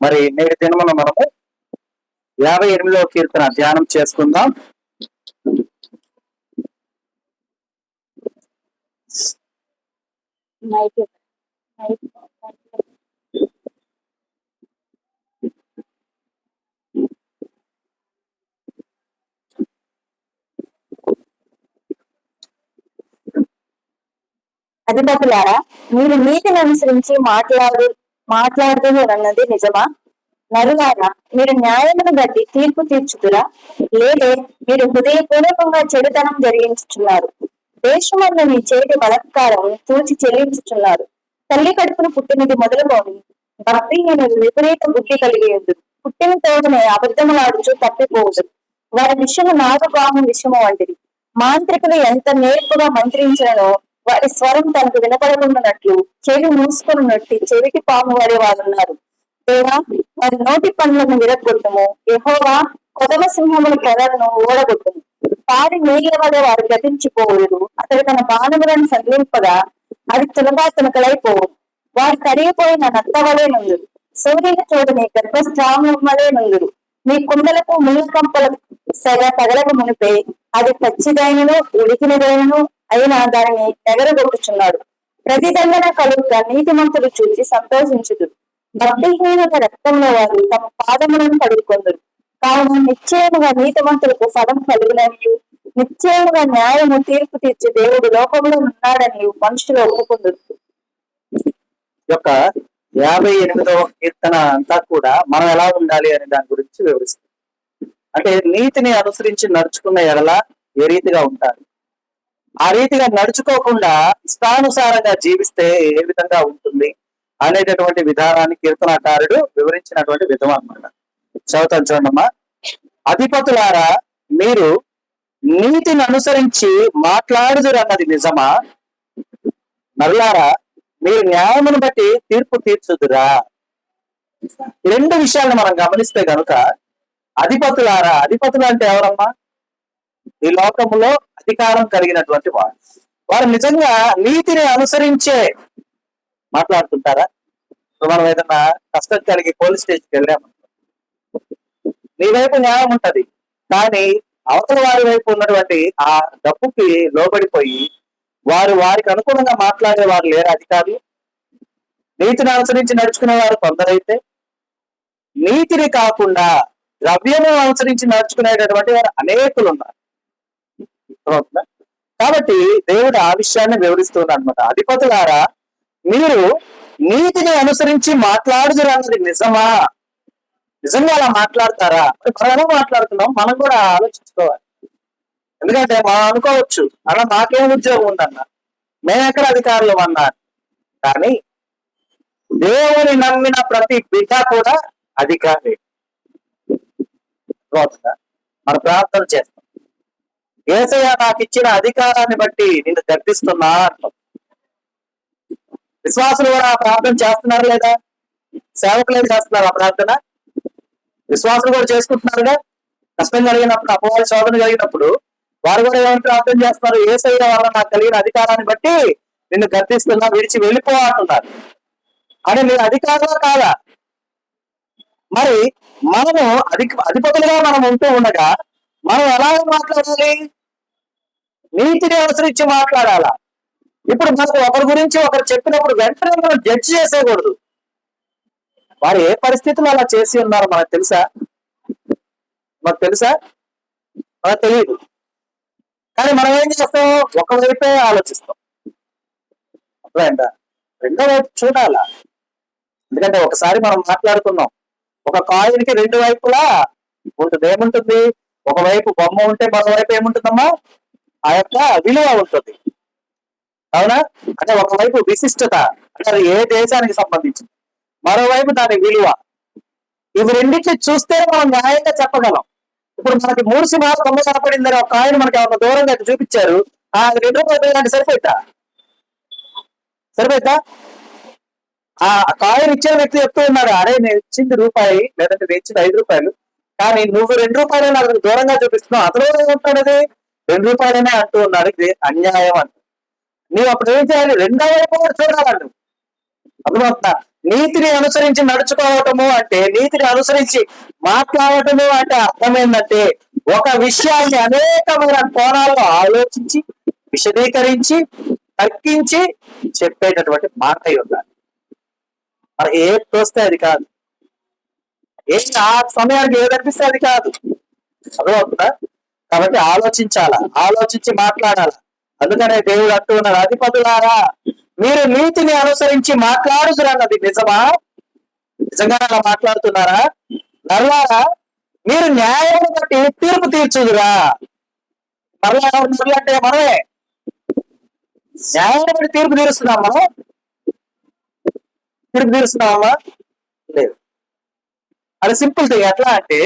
మరి నేటి దినమున మనము 58వ కీర్తన ధ్యానం చేసుకుందాం. అధిపతులారా, మీరు నీతిని అనుసరించి మాట్లాడుతున్నది నిజమా? నరులారా, మీరు న్యాయమును బట్టి తీర్పు తీర్చుతురా? లేదే, మీరు హృదయపూర్వకంగా చెడుతనం జరిగించుచున్నారు. దేశమందు మీ చేతి బలత్కారం తూచి చెల్లించుచున్నారు. తల్లి కడుపును పుట్టినది మొదలుకొని భక్తిహీనులు విపరీత బుద్ధి కలిగి ఎదురు. పుట్టిన తోటనే అబద్ధములాడుచు తప్పిపోదు. వారి విషయము నాగపాము విషయము వంటిది. మాంత్రికులు ఎంత నేర్పుగా మంత్రించినో వారి స్వరం తనకు వినపడకుండానట్లు చెవి మూసుకున్నట్టు చెవిటి పాము వారి వారున్నారు. దేవా, వారి నోటి పండ్లను విరగొట్టుము. యెహోవా, కొదమ సింహముల పొదలను ఓడగొట్టుము. పారి నీళ్ల వల్ల వారు గతించిపోవురు. అతడు తన బాణములను సంధింపగా అది తునకలైపోవు. వారు కరిగిపోయిన నత్తవలే నుందురు. సూర్యుని చూడని గర్భస్రావములే నుందురు. మీ కుండలకు ముళ్ళ కంపల సెగ తగలకు మునిపే అది పచ్చిదైనను ఉడికినదైనను అయినా దానిని ఎగరగొట్టుచున్నాడు. ప్రతిదండన కలుగుగా నీతిమంతులు చూసి సంతోషించుదురు. భక్తిహీనుల రక్తంలో వారు తమ పాదములను కడుక్కొందురు. కావున నిశ్చయముగా నీతిమంతులకు ఫలం కలుగుననియు, నిశ్చయముగా న్యాయము తీర్పు తీర్చి దేవుడు లోకంలో ఉన్నాడని మనుషులు ఒప్పుకుందురు. యొక్క 58వ కీర్తన అంతా కూడా మనం ఎలా ఉండాలి అనే దాని గురించి వివరిస్తుంది. అంటే నీతిని అనుసరించి నడుచుకున్న ఎడల ఏ రీతిగా ఉంటారు, ఆ రీతిగా నడుచుకోకుండా ఇష్టానుసారంగా జీవిస్తే ఏ విధంగా ఉంటుంది అనేటటువంటి విధానాన్ని కీర్తనాకారుడు వివరించినటువంటి విధం అన్నమాట. చదువుతాను చూడమ్మా. అధిపతులారా, మీరు నీతిని అనుసరించి మాట్లాడుదురన్నది నిజమా? నరులారా, మీరు న్యాయమును బట్టి తీర్పు తీర్చుదురా? రెండు విషయాలను మనం గమనిస్తే గనుక, అధిపతులారా, అధిపతులు అంటే ఎవరమ్మా? ఈ లోకములో అధికారం కలిగినటువంటి వారు. వారు నిజంగా నీతిని అనుసరించే మాట్లాడుతుంటారా? మనం ఏదన్నా కష్టం కలిగి పోలీస్ స్టేషన్కి వెళ్ళాము, నీ వైపు న్యాయం ఉంటది, కానీ అవతల వారి వైపు ఉన్నటువంటి ఆ డబ్బుకి లోబడిపోయి వారికి అనుకూలంగా మాట్లాడే వారు లేరు అధికారులు. నీతిని అనుసరించి నడుచుకునే వారు కొందరైతే, నీతిని కాకుండా ద్రవ్యము అనుసరించి నడుచుకునేటటువంటి వారు అనేకులు ఉన్నారు. కాబట్టి దేవుడు ఆ విషయాన్ని వివరిస్తున్నారు అనమాట. అధిపతులారా, మీరు నీతిని అనుసరించి మాట్లాడుదురు అన్నది నిజమా? నిజంగా అలా మాట్లాడతారా? మనం ఎలా మాట్లాడుతున్నాం మనం కూడా ఆలోచించుకోవాలి. ఎందుకంటే మనం అనుకోవచ్చు, అలా మాకేం ఉద్యోగం ఉందన్న, మేమెక్కడ అధికారులు అన్నారు. కానీ దేవుని నమ్మిన ప్రతి బిడ్డ కూడా అధికారి. మన ప్రార్థన చేస్తాం, యేసయ్య నాకు ఇచ్చిన అధికారాన్ని బట్టి నిన్ను గర్దిస్తున్నా అంటాం. విశ్వాసులు కూడా ఆ ప్రార్థన చేస్తున్నారు లేదా? సేవకులు చేస్తున్నారు ఆ ప్రార్థన, విశ్వాసులు కూడా చేసుకుంటున్నారుగా. కష్టం కలిగినప్పుడు, అపవాది శోధన కలిగినప్పుడు వారు కూడా ఏమైనా ప్రార్థన చేస్తున్నారు? యేసయ్య వల్ల నాకు కలిగిన అధికారాన్ని బట్టి నిన్ను గర్దిస్తున్నా, విడిచి వెళ్ళిపో అంటున్నారు. అని మీరు అధికారులు కాదా? మరి మనము అధిపతులుగా మనం ఉంటూ ఉండగా మనం ఎలా మాట్లాడాలి? నీతిని అనుసరించి మాట్లాడాలా. ఇప్పుడు మనకు ఒకరి గురించి ఒకరు చెప్పినప్పుడు వెంటనే మనం జడ్జి చేసేయకూడదు. వారు ఏ పరిస్థితులు అలా చేసి ఉన్నారో మనకు తెలుసా? మనకు తెలియదు. కానీ మనం ఏం చేస్తాం? ఒకవైపే ఆలోచిస్తాం. అర్థమైందా? రెండో వైపు చూడాలా. ఎందుకంటే ఒకసారి మనం మాట్లాడుకున్నాం, ఒక కాయిన్కి రెండు వైపులా ఉంటుంది. ఏముంటుంది? ఒకవైపు బొమ్మ ఉంటే మరోవైపు ఏముంటుందమ్మా? ఆ యొక్క విలువ ఉంటుంది. అవునా? అంటే ఒకవైపు విశిష్టత, అంటే అది ఏ దేశానికి సంబంధించింది, మరోవైపు దాని విలువ. ఇవి రెండింటిని చూస్తే మనం న్యాయంగా చెప్పగలం. ఇప్పుడు మనకి 3 సింహాలు బొమ్మ కనపడిందని ఒక కాయిన్ మనకి ఎవరు దూరంగా చూపించారు, అది 2 రూపాయలు అంటే సరిపోయిద్దా? ఆ కాయిన్ ఇచ్చిన వ్యక్తి చెప్తూ ఉన్నాడు, అరే నేను ఇచ్చింది రూపాయి, లేదంటే నేను ఇచ్చింది 5 రూపాయలు, కానీ నువ్వు 2 రూపాయలు నాకు దూరంగా చూపిస్తున్నావు. అతను ఏమంటాడు? అది 2 రూపాయలనే అంటూ ఉన్నాడు. ఇది అన్యాయం అంట. నీవు అప్పుడు ఏం చేయాలి? రెండో వైపు చూడాలి. అర్థమవుతుందా? నీతిని అనుసరించి నడుచుకోవటము అంటే, నీతిని అనుసరించి మాట్లాడటము అంటే అర్థం ఏంటంటే, ఒక విషయాన్ని అనేకమైన కోణాల్లో ఆలోచించి, విశదీకరించి, తర్కించి చెప్పేటటువంటి మాట అయి ఉండాలి. మరి ఏది తోస్తే అది కాదు, ఆ సమయానికి ఏదనిపిస్తే అది కాదు. అర్థమవుతుందా? కాబట్టి ఆలోచించాలా, ఆలోచించి మాట్లాడాలా. అందుకనే దేవుడు అంటూ ఉన్నాడు, అధిపతులారా మీరు నీతిని అనుసరించి మాట్లాడుతున్నది నిజమా? నిజంగా అలా మాట్లాడుతున్నారా? నరులారా మీరు న్యాయం బట్టి తీర్పు తీర్చుదురా. మరలా నరులు అంటే మనమే. న్యాయం బట్టి తీర్పు తీరుస్తున్నామా? తీర్పు తీరుస్తున్నామా? లేదు. అది సింపుల్ థింగ్. ఎట్లా అంటే,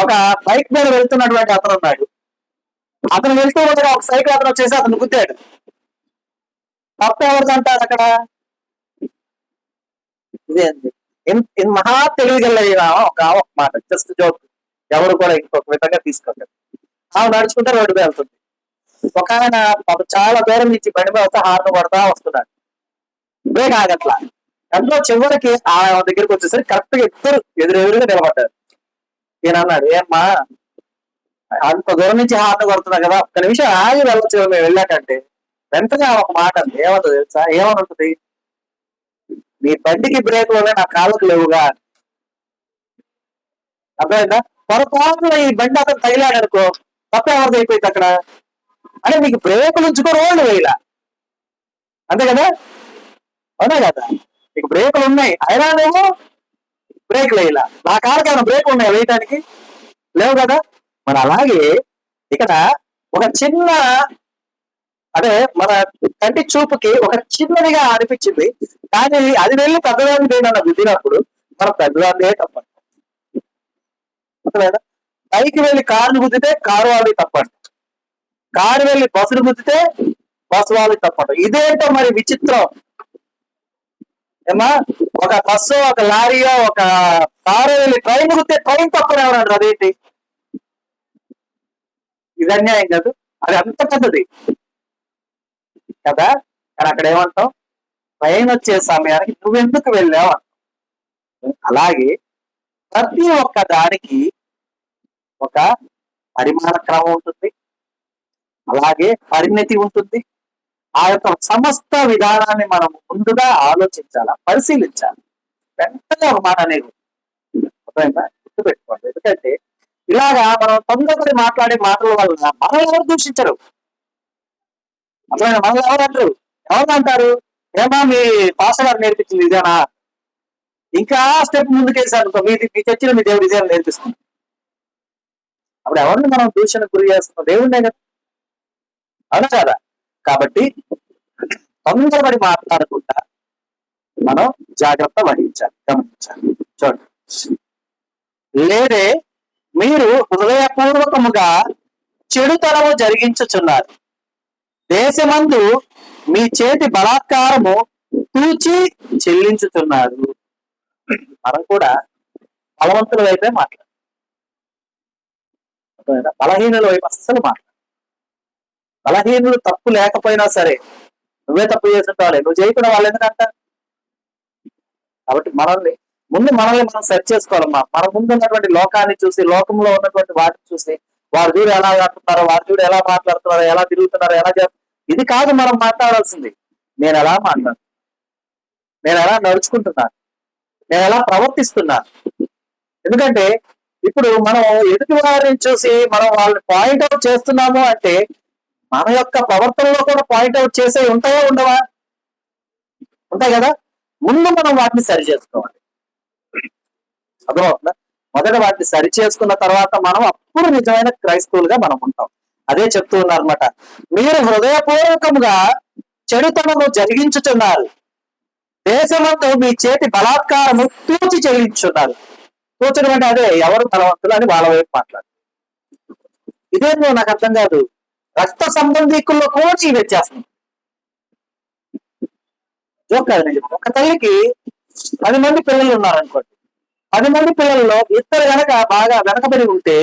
ఒక బైక్ మీద వెళ్తున్నటువంటి అతను ఉన్నాడు. అతను వెళ్తూ ఉండగా ఒక సైకిల్ అతను వచ్చేసి అతను గుద్దాడు. తప్ప ఎవరిది అంటారు అక్కడ? ఇదే అండి. మహా తెలివిగల ఒక మాట, జస్ట్ జోక్, ఎవరు కూడా ఇంకొక విధంగా తీసుకోలేదు. ఆమె నడుచుకుంటే రోడ్డు మీద వెళ్తుంది. ఒక ఆయన చాలా దూరం నుంచి బండి మీద వస్తే హార్న్ కొడతా వస్తున్నాడు. బ్రేక్ ఆగట్లా. ఎంతో చివరికి ఆ దగ్గరికి వచ్చేసరికి కరెక్ట్ గా ఇద్దరు ఎదురెదురుగా నిలబడ్డారు. ఈయన అన్నాడు, ఏమ్మా అంత దూరం నుంచి హార్న్ కొడుతున్నా కదా, ఒక్క నిమిషం ఆగి వెళ్ళొచ్చు మేము వెళ్ళాకంటే. వెంటనే ఒక మాట అంది. ఏమంటుంది తెలుసా? ఏమని ఉంటుంది? నీ బండికి బ్రేకులోనే నా కాళ్ళకు లేవుగా. అర్థమైందా? పొరపాటున ఈ బండి అతను తగిలాడు అనుకో, తప్ప ఎవరిది అయిపోయింది అక్కడ? అంటే నీకు బ్రేకులు ఉంచుకో రోడ్డు వేయలా, అంతే కదా? అవునా కదా? నీకు బ్రేకులు ఉన్నాయి, అయినా నువ్వు బ్రేకులు వేయలా. నా కాళ్ళకి ఏమైనా బ్రేక్ ఉన్నాయి వేయటానికి? లేవు కదా? మరి అలాగే ఇక్కడ ఒక చిన్న, అంటే మన కంటి చూపుకి ఒక చిన్నదిగా అనిపించింది, కానీ అది వెళ్ళి పెద్దదాన్ని దేనన్న గుద్దినప్పుడు మన పెద్దదాన్నే తప్పండి. అర్థమైనా? పైకి వెళ్ళి కారుని గుద్దితే కారు వాళ్ళకి తప్పండి, కారు వెళ్ళి బస్సును గుద్దితే బస్సు వాళ్ళకి తప్పండి. ఇదేంటో మరి విచిత్రం ఏమా? ఒక బస్సు, ఒక లారీయో, ఒక కారు వెళ్ళి ట్రైన్ గుద్దితే ట్రైన్ తప్పని ఎవరంటారు? అదేంటి? ఇది అన్యాయం కాదు? అది అంత పెద్దది కదా. కానీ అక్కడ ఏమంటాం? ట్రైన్ వచ్చే సమయానికి నువ్వెందుకు వెళ్ళావు అంటాం. అలాగే ప్రతి ఒక్క దానికి ఒక పరిమాణ క్రమం ఉంటుంది, అలాగే పరిణతి ఉంటుంది. ఆ యొక్క సమస్త విధానాన్ని మనం ముందుగా ఆలోచించాలా, పరిశీలించాలి. వెంటనే ఒక మాట అనేది గుర్తుపెట్టుకోండి. ఎందుకంటే ఇలాగా మనం తొందరపడి మాట్లాడే మాటల వల్ల మనం ఎవరు దూషించరు. అర్థమైనా? మనల్ని ఎవరు అంటారు? ఎవరు అంటారు? ఏమా మీ పాస్టర్ గారు నేర్పించింది ఇదేనా? ఇంకా స్టెప్ ముందుకేసారు, మీ చర్చిలో మీ దేవుడు ఇదే నేర్పిస్తుంది. అప్పుడు ఎవరిని మనం దూషణకు గురి చేస్తున్నాం? దేవుడినే కదా. అవునా కదా? కాబట్టి తొందరపడి మాట్లాడకుండా మనం జాగ్రత్త వహించాలి, గమనించాలి. చూడండి, లేదే మీరు హృదయపూర్వకముగా చెడుతనము జరిగించుచున్నారు, దేశమందు మీ చేతి బలాత్కారము తూచి చెల్లించుతున్నారు. మనం కూడా బలవంతుల వైపే మాట్లాడాలి, బలహీనుల వైపు అస్సలు మాట్లాడాలి. బలహీనులు తప్పు లేకపోయినా సరే, నువ్వే తప్పు చేస్తుంటావు, నువ్వు చేయకుండా వాళ్ళు ఎందుకంటారు? కాబట్టి మనల్ని మనం సెర్చ్ చేసుకోవాలమ్మా. మన ముందు ఉన్నటువంటి లోకాన్ని చూసి, లోకంలో ఉన్నటువంటి వాటిని చూసి, వారు చూడు ఎలా ఆడుతున్నారో, వారు చూడు ఎలా మాట్లాడుతున్నారో, ఎలా తిరుగుతున్నారో, ఎలా చేస్తారు, ఇది కాదు మనం మాట్లాడాల్సింది. నేను ఎలా మాట్లాడు, నేను ఎలా నడుచుకుంటున్నాను, నేను ఎలా ప్రవర్తిస్తున్నాను. ఎందుకంటే ఇప్పుడు మనం ఎదుటి వారిని చూసి మనం వాళ్ళని పాయింట్అవుట్ చేస్తున్నాము అంటే, మన యొక్క ప్రవర్తనలో కూడా పాయింట్అవుట్ చేసే ఉంటాయా ఉండవా? ఉంటాయి కదా. ముందు మనం వాటిని సరి చేసుకోవాలి. అర్థమవుతుందా? మొదట వాటిని సరి చేసుకున్న తర్వాత మనం అప్పుడు నిజమైన క్రైస్తవులుగా మనం ఉంటాం. అదే చెప్తూ ఉన్నారన్నమాట. మీరు హృదయపూర్వకముగా చెడుతనము జరిగించుతున్నారు, దేశమందు మీ చేతి బలాత్కారము తూచి చెల్లించున్నారు. తూచడం అంటే అదే ఎవరు బలవంతులు అని వాళ్ళ వైపు మాట్లాడు. ఇదేమో నాకు అర్థం కాదు. రక్త సంబంధికుల్లో కూడా ఈ వ్యత్యాసం జోక్ కాదు. ఒక తల్లికి 10 మంది పిల్లలు ఉన్నారనుకోండి, 10 మంది పిల్లల్లో ఇద్దరు గనక బాగా వెనకబడి ఉంటే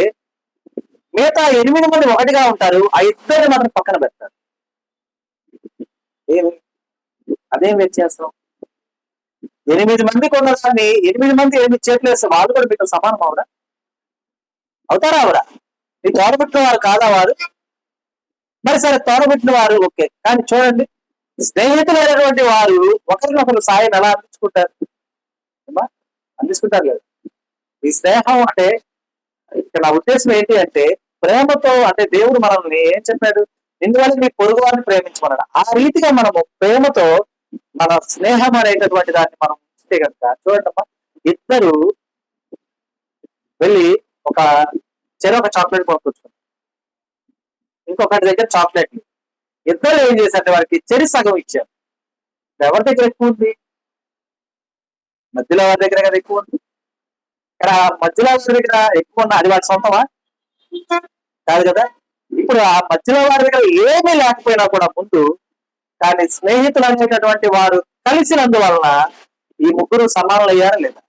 మిగతా 8 మంది ఒకటిగా ఉంటారు, ఆ ఇద్దరు మాత్రం పక్కన పెడతారు. ఏమి అదేం వ్యత్యాసం? 8 మందికి ఉన్నదాన్ని 8 మంది 8 చేతులు వేస్తే వాళ్ళు కూడా మీతో సమానం అవరా? అవుతారా అవరా? మీ తోడబుట్టిన వారు కాదా వారు? మరి సరే, తోడబుట్టిన వారు ఓకే, కానీ చూడండి, స్నేహితులైనటువంటి వారు ఒకరినొకరు సాయం ఎలా అందించుకుంటారు? అందించుకుంటారు కదా. ఈ స్నేహం అంటే ఇక్కడ నా ఉద్దేశం ఏంటి అంటే, ప్రేమతో, అంటే దేవుడు మనల్ని ఏం చెప్పాడు? ఇందువల్ల మీ పొరుగు వారిని ప్రేమించమన్నాడు. ఆ రీతిగా మనము ప్రేమతో మన స్నేహం అనేటటువంటి దాన్ని మనం ఉంచితే కనుక, చూడండి, ఇద్దరు వెళ్ళి ఒక చాక్లెట్ కొనుక్కొచ్చుకున్నారు, ఇంకొకటి దగ్గర చాక్లెట్. ఇద్దరు ఏం చేశారంటే వారికి చెరి సగం ఇచ్చారు. ఎవరి దగ్గర ఎక్కువ ఉంది? మధ్యలో వారి దగ్గర కదా ఎక్కువ ఉంది. ఇక్కడ మధ్యలో వారి దగ్గర ఎక్కువ ఉన్న అది వాడి సొంతమా? కాదు కదా. ఇప్పుడు ఆ మధ్యలో వారి దగ్గర ఏమీ లేకపోయినా కూడా ముందు, కానీ స్నేహితులు అనేటటువంటి వారు కలిసినందువలన ఈ ముగ్గురు సమానులు అయ్యారా లేదా?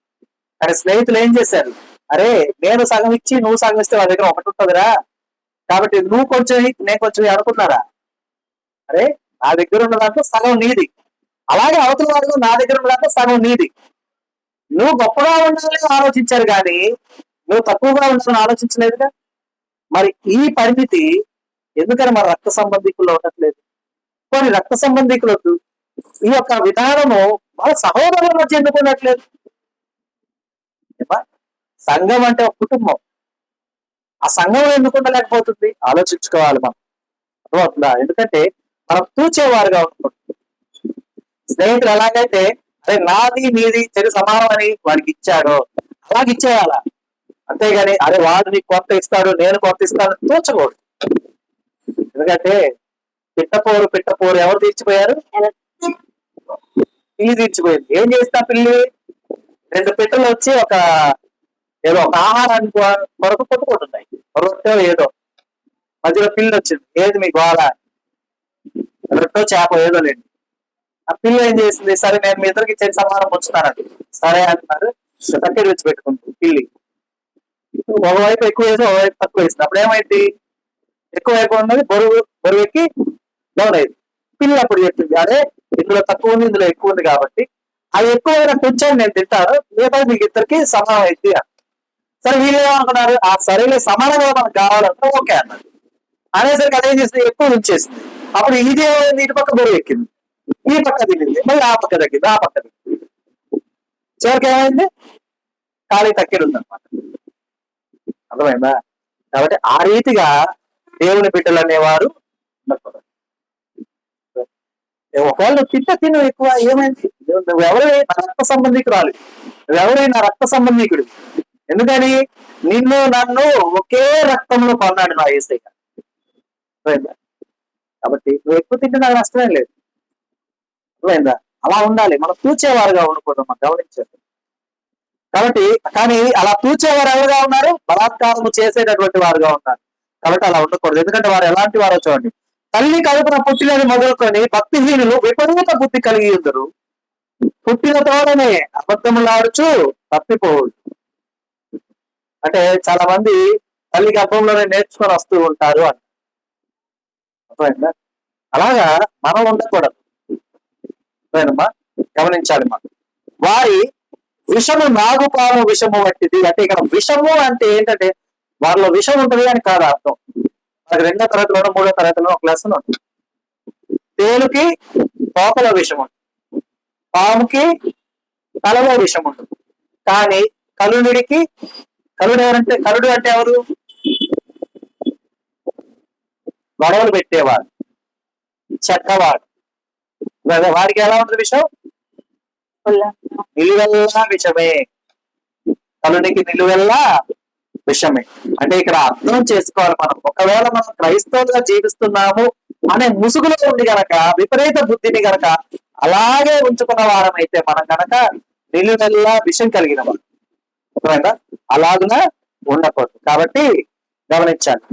కానీ స్నేహితులు ఏం చేశారు? అరే, నేను సగం ఇచ్చి నువ్వు సగం ఇస్తే వాడి దగ్గర ఒకటి ఉంటుందిరా, కాబట్టి నువ్వు కొంచెం నేను కొంచెం అనుకున్నారా? అరే, నా దగ్గర ఉన్న దాంట్లో సగం నీది, అలాగే అవతల వాడు నా దగ్గర ఉన్న దాంట్లో సగం నీది. నువ్వు గొప్పగా ఉండాలని ఆలోచించారు కానీ నువ్వు తక్కువగా ఉండాలని ఆలోచించలేదుగా. మరి ఈ పరిమితి ఎందుకని మన రక్త సంబంధికుల్లో ఉండట్లేదు? కొన్ని రక్త సంబంధికులకు ఈ యొక్క విధానము మన సహోదరుల మధ్య ఎందుకు ఉండట్లేదు? సంఘం అంటే ఒక కుటుంబం, ఆ సంఘం ఎందుకు ఉండలేకపోతుంది? ఆలోచించుకోవాలి మనం, అర్థమవుతుందా? ఎందుకంటే మనం తూచేవారుగా ఉంటుంది. స్నేహితులు ఎలాగైతే అరే నాది నీది చెడు సమానం అని వాడికి ఇచ్చాడో అలాగే ఇచ్చేయాల, అంతేగాని అరే వాడు నీకు కొత్త ఇస్తాడు నేను కొత్త ఇస్తాను తోచకూడదు. ఎందుకంటే పిట్టపోరు ఎవరు తీర్చిపోయారు? పిల్లి తీర్చిపోయింది. ఏం చేస్తా పిల్లి? 2 పిట్టలు వచ్చి ఒక ఆహారానికి కొరకు కొట్టుకుంటున్నాయి, రొట్టె ఏదో. మధ్యలో పిల్లి వచ్చింది, ఏది మీ గోళ? రొట్టె చేప ఏదో లేండి. ఆ పిల్ల ఏం చేసింది? సరే నేను మీ ఇద్దరికి చెడు సమానం ఉంచుతానండి. సరే అంటున్నారు, తక్కిడి విడిచి పెట్టుకుంటుంది పిల్లి. ఒకవైపు ఎక్కువ వేసి ఒకవైపు తక్కువ వేసింది. అప్పుడు ఏమైంది? ఎక్కువ వైపు ఉన్నది బరువు ఎక్కి డౌన్ అయింది. పిల్లి అప్పుడు చెప్పింది, అరే ఇందులో తక్కువ ఉంది ఇందులో ఎక్కువ ఉంది కాబట్టి అది ఎక్కువైనా కొంచెం నేను తింటాను, మిగతా మీకు ఇద్దరికి సమానం అయింది. సరే వీళ్ళు ఏమనుకున్నారు? ఆ సరేలే సమానంగా మనకు కావాలంటే ఓకే అన్నారు. అనేసరికి అదేం చేసింది? ఎక్కువ ఉంచేసింది. అప్పుడు ఇది ఇటు పక్క బరువు ఎక్కింది, ఈ పక్క దిగింది, మళ్ళీ ఆ పక్క తగ్గింది, ఆ పక్క దిగింది. చివరికి ఏమైంది? ఖాళీ తక్కిడు ఉందన్నమాట. అర్థమైందా? కాబట్టి ఆ రీతిగా దేవుని బిడ్డలు అనేవారు ఉండకూడదు. ఒకవేళ నువ్వు తిను ఎక్కువ, ఏమైంది? నువ్వెవరు? నా రక్త సంబంధికురాలు, నువ్వెవరు? నా రక్త సంబంధికుడు. ఎందుకని? నిన్ను నన్ను ఒకే రక్తంలో కొన్నాడు నా యేసయ్య. కాబట్టి నువ్వు ఎక్కువ తింటే నాకు నష్టమేం లేదు. అర్థమైందా? అలా ఉండాలి, మనం తూచేవారుగా ఉండకూడదు, మనం గమనించండి. కాబట్టి కానీ అలా తూచేవారు ఎవరుగా ఉన్నారు? బలాత్కారము చేసేటటువంటి వారుగా ఉన్నారు. కాబట్టి అలా ఉండకూడదు. ఎందుకంటే వారు ఎలాంటి వారో చూడండి. తల్లి కడుపున పుట్టినది మొదలుకొని భక్తిహీనులు విపరీత బుద్ధి కలిగి ఉందరు, పుట్టిన తోడనే అబద్ధములాడుచు తప్పిపోవద్దు. అంటే చాలా మంది తల్లి గర్భంలోనే నేర్చుకొని వస్తూ ఉంటారు అని. అర్థమైందా? అలాగా మనం ఉండకూడదు. అర్థమైందమ్మా? గమనించాలి మనం. వారి విషము నాగుపాము విషము వంటిది. అంటే ఇక్కడ విషము అంటే ఏంటంటే వారిలో విషం ఉంటుంది అని కాదు అర్థం. మనకి 2వ తరగతిలోనో 3వ తరగతిలో ఒక లెసన్ ఉంటుంది. తేలుకి తోకలో విషం ఉంటుంది, పాముకి తలలో విషం ఉంటుంది. కానీ కలుడు అంటే ఎవరు? గొడవలు పెట్టేవాడు, చెడ్డవాడు. వాడికి ఎలా ఉంటుంది విషం? నిలువెల్లా విషమే. కలునికి నిలువెల్లా విషమే. అంటే ఇక్కడ అర్థం చేసుకోవాలి మనం. ఒకవేళ మనం క్రైస్తవులుగా జీవిస్తున్నాము అనే ముసుగులో ఉండి గనక, విపరీత బుద్ధిని గనక అలాగే ఉంచుకున్న వారమైతే మనం గనక నిలువెల్లా విషం కలిగిన వాడు. అర్థమైందా? అలాగున ఉండకూడదు. కాబట్టి గమనించాలి.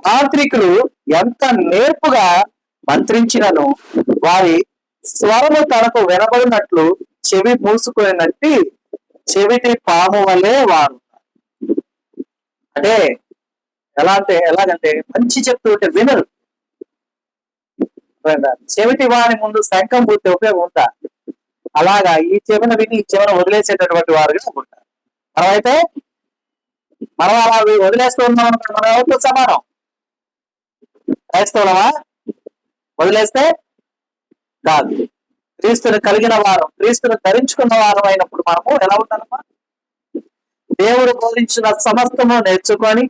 మాంత్రికులు ఎంత నేర్పుగా మంత్రించినను వారి స్వరము తనకు వినబడినట్లు చెవి మూసుకున్నట్టు చెవిటి పాము వలె వారు. అంటే ఎలాగంటే మంచి చెప్తుంటే వినరు. చెవిటి వారి ముందు శంఖం పుట్టే ఉపయోగం ఉందా? అలాగా ఈ చెవిన విని ఈ చెవిన వదిలేసేటటువంటి వారుగా ఉంటారు. మనమైతే మనం అలా వదిలేస్తూ ఉన్నాం అనుకోండి, మనం ఎవరితో సమానం? క్రైస్తవులమా? వదిలేస్తే కాదు. క్రీస్తుని కలిగిన వారం, క్రీస్తుని ధరించుకున్న వారం అయినప్పుడు మనము ఎలా ఉంటామమ్మా? దేవుడు బోధించిన సమస్తము నేర్చుకొని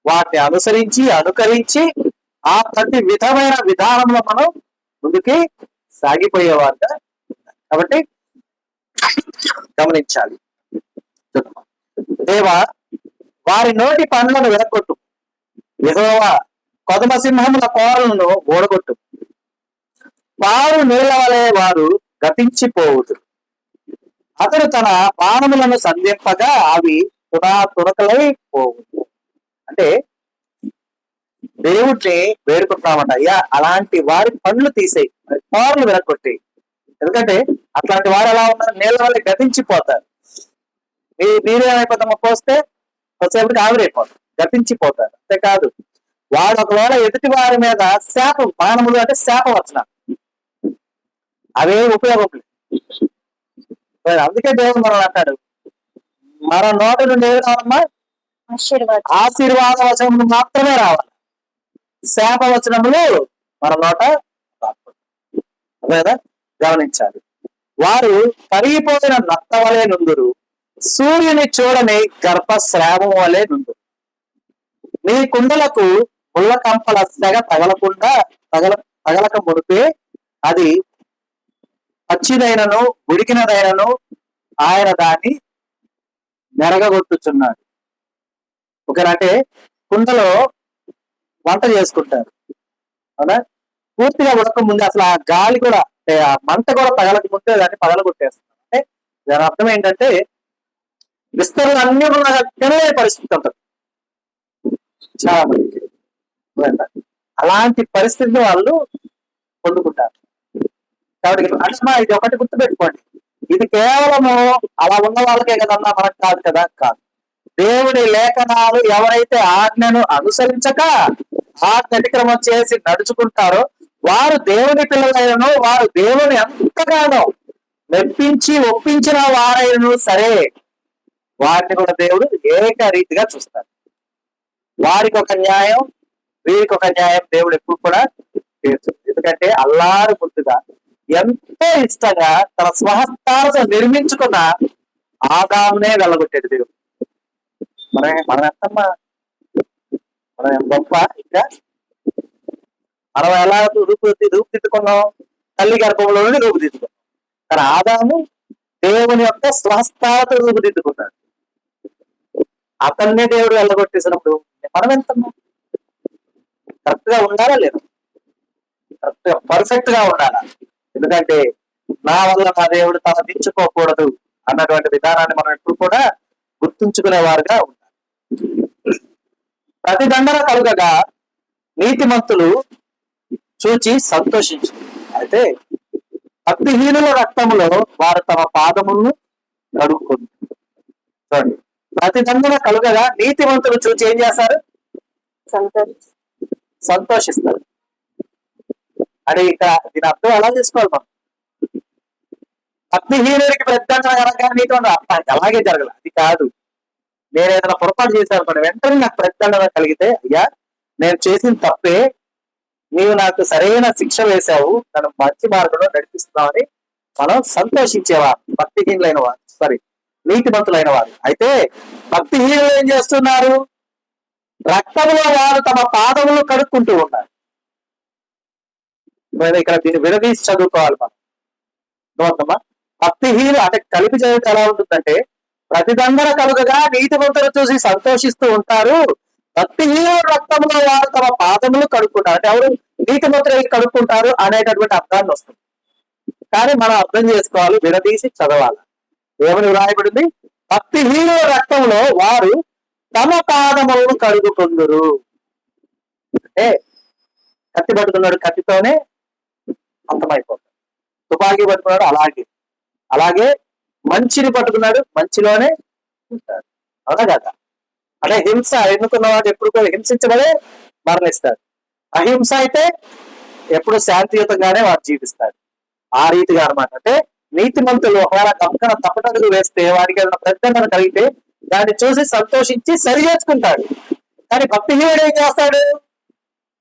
వాటిని అనుకరించి ఆ ప్రతి విధమైన విధానంలో మనం ముందుకి సాగిపోయేవారుగా. కాబట్టి గమనించాలి. దేవా, వారి నోటి పండ్లను విరగొట్టు, యెహోవా కొదమ సింహముల కోరలను ఓడగొట్టు, వారు నీళ్ల వలె వారు గతించిపోవుదు. అతడు తన బాణములను సంధింపగా అవి తునకలై పోవుదు. అంటే దేవుడిని వేడుకుంటున్నామంట, అయ్యా అలాంటి వారి పండ్లు తీసేయి, కోరలు విరగొట్టి. ఎందుకంటే అట్లాంటి వారు ఎలా ఉన్నారు? నీళ్ళ వల్ల గతించిపోతారు. మీరేమైపోతామో పోస్తే కొద్దిసేపటికి ఆవిరైపోతారు, గతించిపోతారు. అంతేకాదు, వాడు ఒకవేళ ఎదుటి వారి మీద శాపం, బాణములు అంటే శాపవచనం, అవే ఉపయోగం లేదు. అందుకే దేవుడు మనం అంటాడు, మన నోటి నుండి ఏది రావాలమ్మా? ఆశీర్వాద వచనములు మాత్రమే రావాలి, శాప వచనములు మన నోట రాకూడదు. గమనించాలి. వారు కరిగిపోయిన నత్త వలె నుందురు, సూర్యుని చూడని గర్భస్రావం వలె నుందురు. నీ కుండలకు ముళ్ళ కంపల సెగ తగలక ముడిపే అది పచ్చిదైనను ఉడికినదైనను ఆయన దాన్ని మెరగగొట్టుచున్నాడు. ఓకేనంటే కుండలో వంట చేసుకుంటారు, అవునా? పూర్తిగా ఉడక ముందు అసలు ఆ గాలి కూడా, ఆ మంట కూడా తగలక ముందే దాన్ని పగలగొట్టేస్తారు. అంటే దాని అర్థం ఏంటంటే విస్తరణ అన్ని తినలే పరిస్థితి ఉంటుంది చాలా మందికి. అలాంటి పరిస్థితిని వాళ్ళు పొందుకుంటారు. కాబట్టి అంటే ఇది ఒకటి గుర్తుపెట్టుకోండి, ఇది కేవలము అలా ఉన్న వాళ్ళకే కదన్నా, మనకు కాదు కదా. కాదు, దేవుడి లేఖనాలు ఎవరైతే ఆజ్ఞను అనుసరించక ఆజ్ఞ అతిక్రమం చేసి నడుచుకుంటారో వారు దేవుని పిల్లలైనను, వారు దేవుని ఎంతగానో మెప్పించి ఒప్పించిన వారైనను సరే, వారిని కూడా దేవుడు ఏకరీతిగా చూస్తారు. వారికి ఒక న్యాయం, వీరికి ఒక న్యాయం దేవుడు ఎప్పుడు కూడా తీర్చదు. ఎందుకంటే అల్లారు ముందుగా ఎంతో ఇష్టంగా తన స్వహస్తాలతో నిర్మించుకున్న ఆదామునే వెళ్ళగొట్టాడు దేవుడు. మనం ఎంతమ్మా, మనం గొప్ప. ఇంకా మనం ఎలా రూపుదిద్దుకున్నాం? తల్లి గర్భంలో నుండి రూపుదిద్దుకున్నాం. కానీ ఆదాము దేవుని యొక్క స్వహస్తాలతో రూపుదిద్దుకున్నాడు. అతన్నే దేవుడు వెళ్ళగొట్టేసినప్పుడు మనం ఎంతమ్మా? కరెక్ట్ గా ఉండాలా లేదా? కరెక్ట్ గా పర్ఫెక్ట్ గా ఉండాలా? ఎందుకంటే నా వల్ల నా దేవుడు తమదించుకోకూడదు అన్నటువంటి విధానాన్ని మనం ఎప్పుడు కూడా గుర్తుంచుకునేవారుగా ఉండాలి. ప్రతిదండన కలుగగా నీతిమంతులు చూచి సంతోషించు. అయితే భక్తిహీనుల రక్తములో వారు తమ పాదములను కడుక్కుంది. చూడండి, ప్రతిదండన కలుగగా నీతిమంతులు చూచి ఏం చేస్తారు? సంతోషిస్తారు. అంటే ఇక్కడ దీని అర్థం ఎలా చేసుకోవాలి మనం? భక్తిహీనుడికి ప్రతిదండన కలగగా నీతి అలాగే జరగదు, అది కాదు. నేను ఏదైనా పొరపాటు చేశాను అనుకోండి, వెంటనే నాకు ప్రతిదండన కలిగితే, అయ్యా నేను చేసిన తప్పే, నీవు నాకు సరైన శిక్ష వేశావు, నన్ను మంచి మార్గంలో నడిపిస్తున్నావని మనం సంతోషించేవారు భక్తిహీనులైన వారు, నీతిమంతులైన వారు. అయితే భక్తిహీనులు ఏం చేస్తున్నారు? రక్తంలో వారు తమ పాదములు కడుక్కుంటూ ఉన్నారు. ఇక్కడ దీన్ని విడదీసి చదువుకోవాలి మనం. అర్థమవుతుందా? భక్తిహీనులు అంటే కలిపి చదివితే ఎలా ఉంటుందంటే, ప్రతిదండన కలుగగా నీతిమంతులు చూసి సంతోషిస్తూ ఉంటారు, భక్తిహీనుల రక్తంలో వారు తమ పాదములు కడుక్కుంటారు. అంటే ఎవరు? నీతిమంతులు కడుక్కుంటారు అనేటటువంటి అర్థాన్ని వస్తుంది. కానీ మనం అర్థం చేసుకోవాలి, విడదీసి చదవాలి. ఏమని వ్రాయబడింది? భక్తిహీనుల రక్తంలో వారు తమ పాదములను కడుగుకుందురు. అంటే కత్తి పట్టుకున్నాడు, కత్తితోనే అంతమైపోతాడు. తుపాకీ పట్టుకున్నాడు, అలాగే మంచిని పట్టుకున్నాడు, మంచిలోనే ఉంటాడు. అవునా కదా? అంటే హింస ఎన్నుకున్నవాడు ఎప్పుడు కూడా హింసించబడే మరణిస్తాడు. అహింస అయితే ఎప్పుడు శాంతియుతంగానే వాడు జీవిస్తాడు. ఆ రీతిగా అనమాట. అంటే నీతిమంతులు ఒకవేళ గమకన తప్పటడుగు వేస్తే వారికి ఏదైనా ప్రతిదండన కలిగితే దాన్ని చూసి సంతోషించి సరి చేసుకుంటాడు. కానీ భక్తిహీనుడు ఏం చేస్తాడు?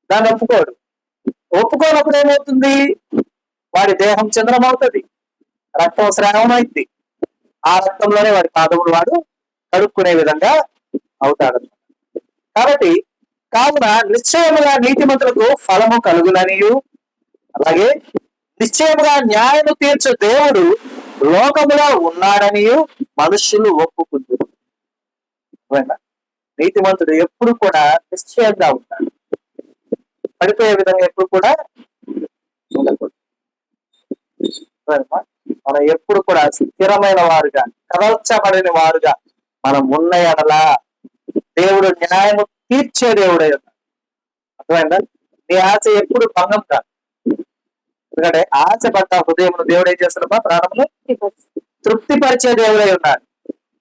దాన్ని ఒప్పుకోడు. ఒప్పుకోనప్పుడు ఏమవుతుంది? వాడి దేహం చంద్రమవుతుంది, రక్తం శ్రావణమైంది. ఆ రక్తంలోనే వాడి పాదములు వాడు కడుక్కునే విధంగా అవుతాడు. కాబట్టి కావున నిశ్చయముగా నీతిమంతులకు ఫలము కలుగుననియు, అలాగే నిశ్చయముగా న్యాయము తీర్చు దేవుడు లోకములో ఉన్నాడనియు మనుష్యులు ఒప్పుకుంటారు. నీతిమంతుడు ఎప్పుడు కూడా నిశ్చయంగా ఉంటాడు, పడిపోయే విధంగా ఎప్పుడు కూడా ఉండకూడదు. మనం ఎప్పుడు కూడా స్థిరమైన వారుగా, కదల్చబడిన వారుగా మనం ఉన్న ఎడలా దేవుడు న్యాయము తీర్చే దేవుడే ఉన్నాడు. అర్థమైందా? నీ ఆశ ఎప్పుడు భంగం కాదు. ఎందుకంటే ఆశపడ్డ హృదయం దేవుడు ఏం చేస్తున్నామా? ప్రారంభంలో తృప్తిపరిచే దేవుడై ఉన్నాడు.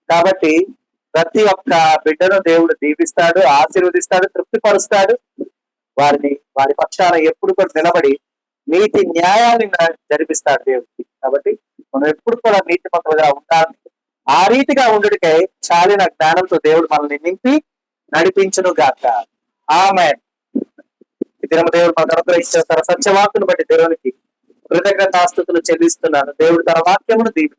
కాబట్టి ప్రతి ఒక్క బిడ్డను దేవుడు దీవిస్తాడు, ఆశీర్వదిస్తాడు, తృప్తిపరుస్తాడు. వారి పక్షాన ఎప్పుడు కూడా నిలబడి నీతి న్యాయాన్ని జరిపిస్తాడు దేవుడికి. కాబట్టి మనం ఎప్పుడు కూడా నీతిమంతులుగా ఉండాలి. ఆ రీతిగా ఉండుడికై చాలిన జ్ఞానంతో దేవుడు మనల్ని నింపి నడిపించును గాక. ఆమేన్. ఈ దినము దేవుడు మనకు అనుగ్రహించిన తన సత్యవాక్కును బట్టి దేవునికి కృతజ్ఞతాస్తుతులు చెల్లిస్తున్నాను. దేవుడు తన వాక్యమును దీవించు.